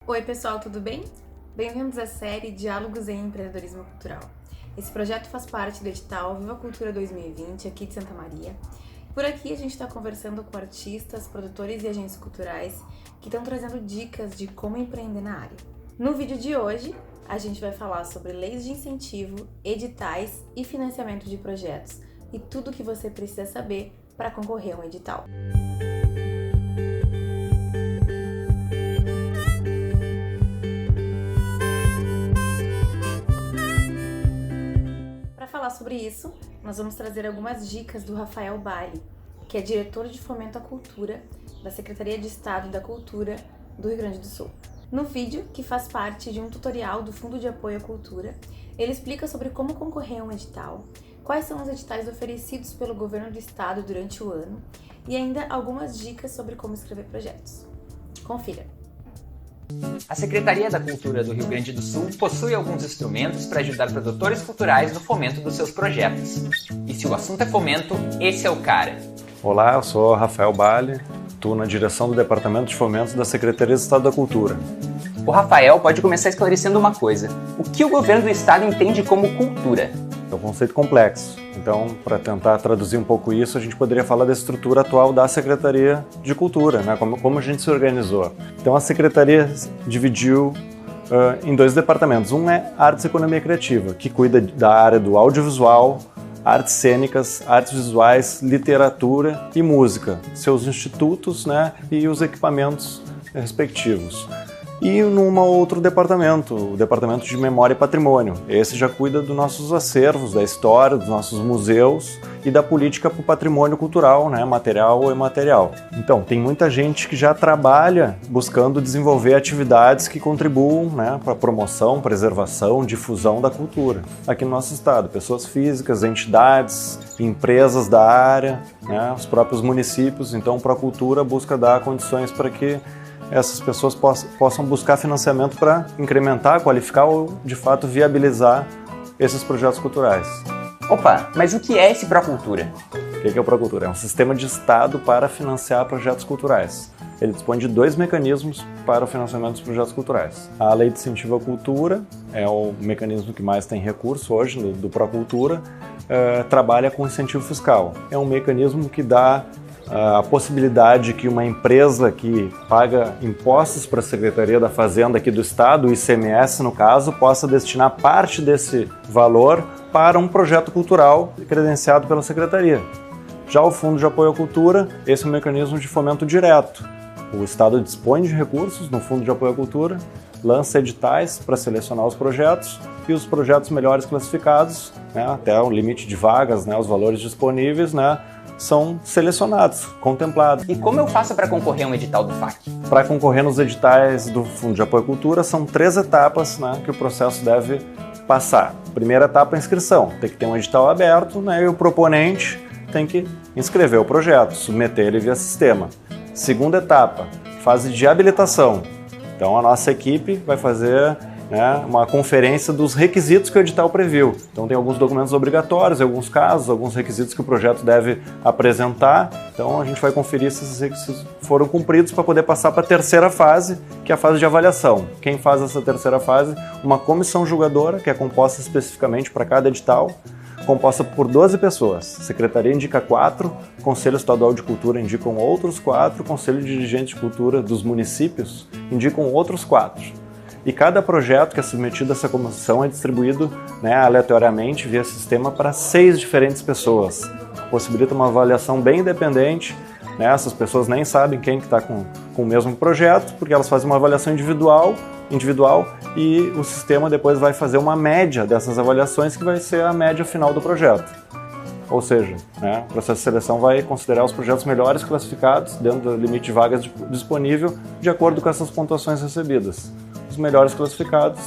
Oi pessoal, tudo bem? Bem-vindos à série Diálogos em Empreendedorismo Cultural. Esse projeto faz parte do edital Viva Cultura 2020 aqui de Santa Maria. Por aqui a gente está conversando com artistas, produtores e agentes culturais que estão trazendo dicas de como empreender na área. No vídeo de hoje, a gente vai falar sobre leis de incentivo, editais e financiamento de projetos e tudo o que você precisa saber para concorrer a um edital. Para falar sobre isso, nós vamos trazer algumas dicas do Rafael Bali, que é diretor de Fomento à Cultura da Secretaria de Estado da Cultura do Rio Grande do Sul. No vídeo, que faz parte de um tutorial do Fundo de Apoio à Cultura, ele explica sobre como concorrer a um edital, quais são os editais oferecidos pelo governo do estado durante o ano e ainda algumas dicas sobre como escrever projetos. Confira! A Secretaria da Cultura do Rio Grande do Sul possui alguns instrumentos para ajudar produtores culturais no fomento dos seus projetos. E se o assunto é fomento, esse é o cara. Olá, eu sou Rafael Bali, estou na direção do Departamento de Fomento da Secretaria de Estado da Cultura. O Rafael pode começar esclarecendo uma coisa. O que o governo do estado entende como cultura? É um conceito complexo. Então, para tentar traduzir um pouco isso, a gente poderia falar da estrutura atual da Secretaria de Cultura, né? Como a gente se organizou. Então, a Secretaria dividiu em dois departamentos. Um é Artes e Economia Criativa, que cuida da área do audiovisual, artes cênicas, artes visuais, literatura e música, seus institutos, né? E os equipamentos respectivos. E num outro departamento, o Departamento de Memória e Patrimônio. Esse já cuida dos nossos acervos, da história, dos nossos museus e da política para o patrimônio cultural, né, material ou imaterial. Então, tem muita gente que já trabalha buscando desenvolver atividades que contribuam, né, para a promoção, preservação, difusão da cultura aqui no nosso estado. Pessoas físicas, entidades, empresas da área, né, os próprios municípios. Então, para a cultura busca dar condições para que essas pessoas possam buscar financiamento para incrementar, qualificar ou, de fato, viabilizar esses projetos culturais. Opa, mas o que é esse Procultura? O que é o Procultura? É um sistema de Estado para financiar projetos culturais. Ele dispõe de dois mecanismos para o financiamento dos projetos culturais. A Lei de Incentivo à Cultura é o mecanismo que mais tem recurso hoje, do Procultura, trabalha com incentivo fiscal. É um mecanismo que dá a possibilidade que uma empresa que paga impostos para a Secretaria da Fazenda aqui do Estado, o ICMS no caso, possa destinar parte desse valor para um projeto cultural credenciado pela Secretaria. Já o Fundo de Apoio à Cultura, esse é um mecanismo de fomento direto. O Estado dispõe de recursos no Fundo de Apoio à Cultura, lança editais para selecionar os projetos e os projetos melhores classificados, né, até o limite de vagas, né, os valores disponíveis, né, são selecionados, contemplados. E como eu faço para concorrer a um edital do FAC? Para concorrer nos editais do Fundo de Apoio à Cultura, são 3 etapas, né, que o processo deve passar. Primeira etapa é a inscrição. Tem que ter um edital aberto, né, e o proponente tem que inscrever o projeto, submeter ele via sistema. Segunda etapa, fase de habilitação. Então a nossa equipe vai fazer, né, uma conferência dos requisitos que o edital previu. Então tem alguns documentos obrigatórios, em alguns casos, alguns requisitos que o projeto deve apresentar. Então a gente vai conferir se esses requisitos foram cumpridos para poder passar para a terceira fase, que é a fase de avaliação. Quem faz essa terceira fase? Uma comissão julgadora, que é composta especificamente para cada edital, composta por 12 pessoas. A Secretaria indica 4, o Conselho Estadual de Cultura indicam outros 4, o Conselho de Dirigentes de Cultura dos municípios indicam outros 4. E cada projeto que é submetido a essa comissão é distribuído, né, aleatoriamente via sistema para 6 diferentes pessoas. Possibilita uma avaliação bem independente, né? Essas pessoas nem sabem quem que está com o mesmo projeto, porque elas fazem uma avaliação individual e o sistema depois vai fazer uma média dessas avaliações que vai ser a média final do projeto. Ou seja, né, o processo de seleção vai considerar os projetos melhores classificados dentro do limite de vagas disponível de acordo com essas pontuações recebidas. Os melhores classificados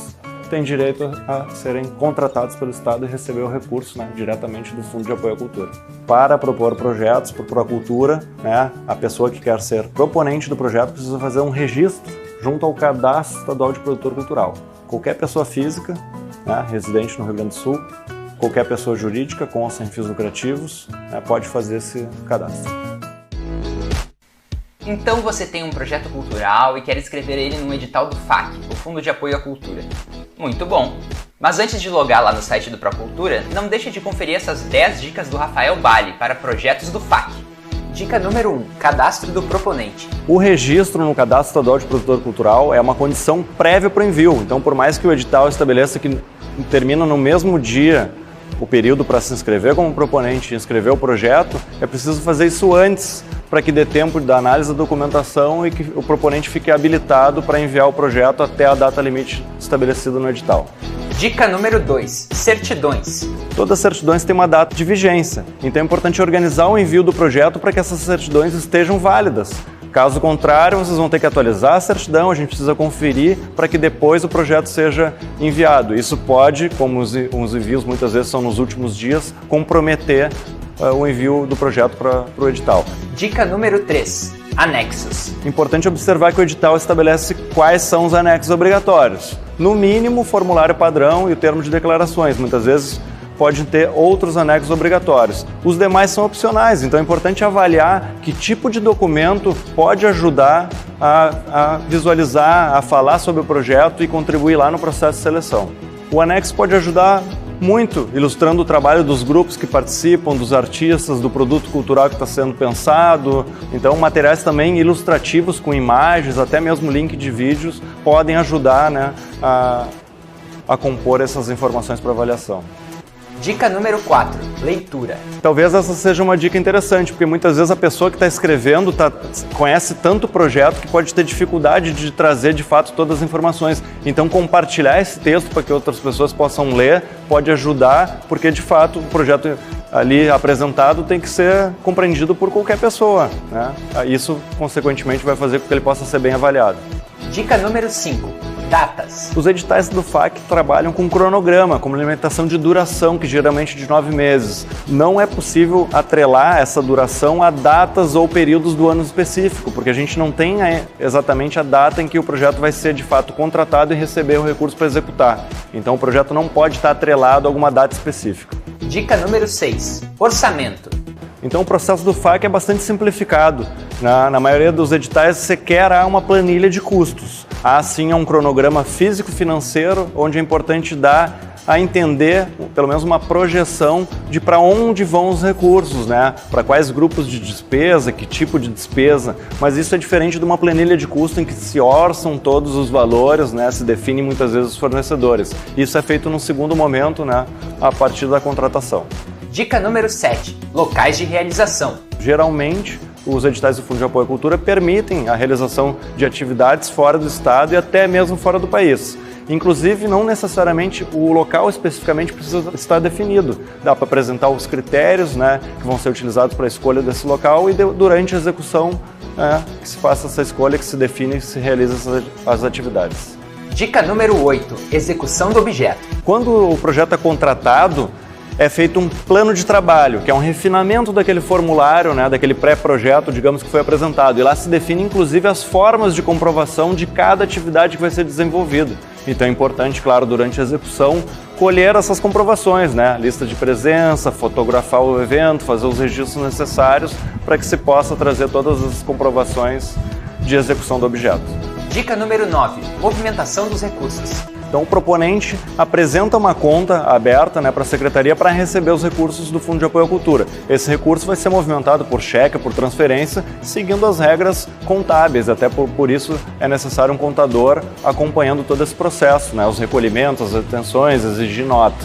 têm direito a serem contratados pelo Estado e receber o recurso, né, diretamente do Fundo de Apoio à Cultura. Para propor projetos por Procultura, né, a pessoa que quer ser proponente do projeto precisa fazer um registro junto ao Cadastro Estadual de Produtor Cultural. Qualquer pessoa física, né, residente no Rio Grande do Sul, qualquer pessoa jurídica com ou sem fins lucrativos, né, pode fazer esse cadastro. Então você tem um projeto cultural e quer escrever ele num edital do FAC, o Fundo de Apoio à Cultura. Muito bom! Mas antes de logar lá no site do Procultura, não deixe de conferir essas 10 dicas do Rafael Bali para projetos do FAC. Dica número 1. Cadastro do proponente. O registro no Cadastro Estadual de Produtor Cultural é uma condição prévia para o envio. Então, por mais que o edital estabeleça que termina no mesmo dia o período para se inscrever como proponente e inscrever o projeto, é preciso fazer isso antes, para que dê tempo da análise da documentação e que o proponente fique habilitado para enviar o projeto até a data limite estabelecida no edital. Dica número 2. Certidões. Todas as certidões têm uma data de vigência, então é importante organizar o envio do projeto para que essas certidões estejam válidas. Caso contrário, vocês vão ter que atualizar a certidão, a gente precisa conferir para que depois o projeto seja enviado. Isso pode, como os envios muitas vezes são nos últimos dias, comprometer o envio do projeto para o edital. Dica número 3. Anexos. Importante observar que o edital estabelece quais são os anexos obrigatórios. No mínimo, o formulário padrão e o termo de declarações. Muitas vezes pode ter outros anexos obrigatórios. Os demais são opcionais, então é importante avaliar que tipo de documento pode ajudar a visualizar, a falar sobre o projeto e contribuir lá no processo de seleção. O anexo pode ajudar muito, ilustrando o trabalho dos grupos que participam, dos artistas, do produto cultural que está sendo pensado. Então, materiais também ilustrativos com imagens, até mesmo link de vídeos, podem ajudar, né, a compor essas informações para avaliação. Dica número 4. Leitura. Talvez essa seja uma dica interessante, porque muitas vezes a pessoa que está escrevendo conhece tanto o projeto que pode ter dificuldade de trazer de fato todas as informações. Então compartilhar esse texto para que outras pessoas possam ler pode ajudar, porque de fato o projeto ali apresentado tem que ser compreendido por qualquer pessoa, né? Isso consequentemente vai fazer com que ele possa ser bem avaliado. Dica número 5. Datas. Os editais do FAC trabalham com cronograma, com limitação de duração, que geralmente é de 9 meses. Não é possível atrelar essa duração a datas ou períodos do ano específico, porque a gente não tem exatamente a data em que o projeto vai ser de fato contratado e receber o recurso para executar. Então o projeto não pode estar atrelado a alguma data específica. Dica número 6. Orçamento. Então o processo do FAC é bastante simplificado. Na maioria dos editais sequer há uma planilha de custos. Há sim um cronograma físico-financeiro, onde é importante dar a entender, pelo menos uma projeção de para onde vão os recursos, né? Para quais grupos de despesa, que tipo de despesa. Mas isso é diferente de uma planilha de custo em que se orçam todos os valores, né? Se definem muitas vezes os fornecedores. Isso é feito num segundo momento, né? A partir da contratação. Dica número 7. Locais de realização. Geralmente, os editais do Fundo de Apoio à Cultura permitem a realização de atividades fora do estado e até mesmo fora do país. Inclusive, não necessariamente o local especificamente precisa estar definido. Dá para apresentar os critérios, né, que vão ser utilizados para a escolha desse local e durante a execução que se faça essa escolha, que se define e se realiza as atividades. Dica número 8. Execução do objeto. Quando o projeto é contratado, é feito um plano de trabalho, que é um refinamento daquele formulário, né, daquele pré-projeto, digamos, que foi apresentado. E lá se define, inclusive, as formas de comprovação de cada atividade que vai ser desenvolvida. Então é importante, claro, durante a execução, colher essas comprovações, né? Lista de presença, fotografar o evento, fazer os registros necessários para que se possa trazer todas as comprovações de execução do objeto. Dica número 9. Movimentação dos recursos. Então o proponente apresenta uma conta aberta, né, para a Secretaria para receber os recursos do Fundo de Apoio à Cultura. Esse recurso vai ser movimentado por cheque, por transferência, seguindo as regras contábeis. Até por isso é necessário um contador acompanhando todo esse processo, né, os recolhimentos, as retenções, exigir nota.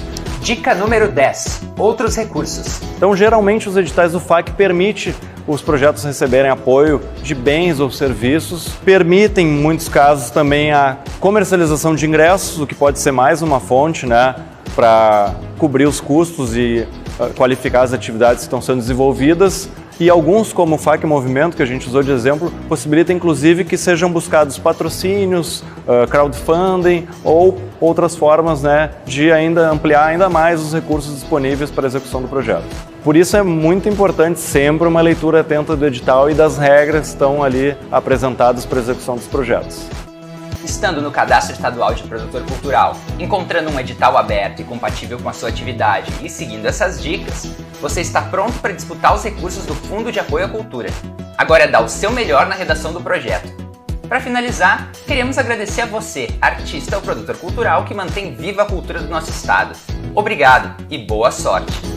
Dica número 10. Outros recursos. Então geralmente os editais do FAC permitem os projetos receberem apoio de bens ou serviços, permitem, em muitos casos, também a comercialização de ingressos, o que pode ser mais uma fonte, né, para cobrir os custos e qualificar as atividades que estão sendo desenvolvidas. E alguns, como o FAC Movimento, que a gente usou de exemplo, possibilita inclusive que sejam buscados patrocínios, crowdfunding ou outras formas, né, de ainda ampliar ainda mais os recursos disponíveis para a execução do projeto. Por isso é muito importante sempre uma leitura atenta do edital e das regras que estão ali apresentadas para a execução dos projetos. Estando no Cadastro Estadual de Produtor Cultural, encontrando um edital aberto e compatível com a sua atividade e seguindo essas dicas, você está pronto para disputar os recursos do Fundo de Apoio à Cultura. Agora é dar o seu melhor na redação do projeto. Para finalizar, queremos agradecer a você, artista ou produtor cultural que mantém viva a cultura do nosso estado. Obrigado e boa sorte!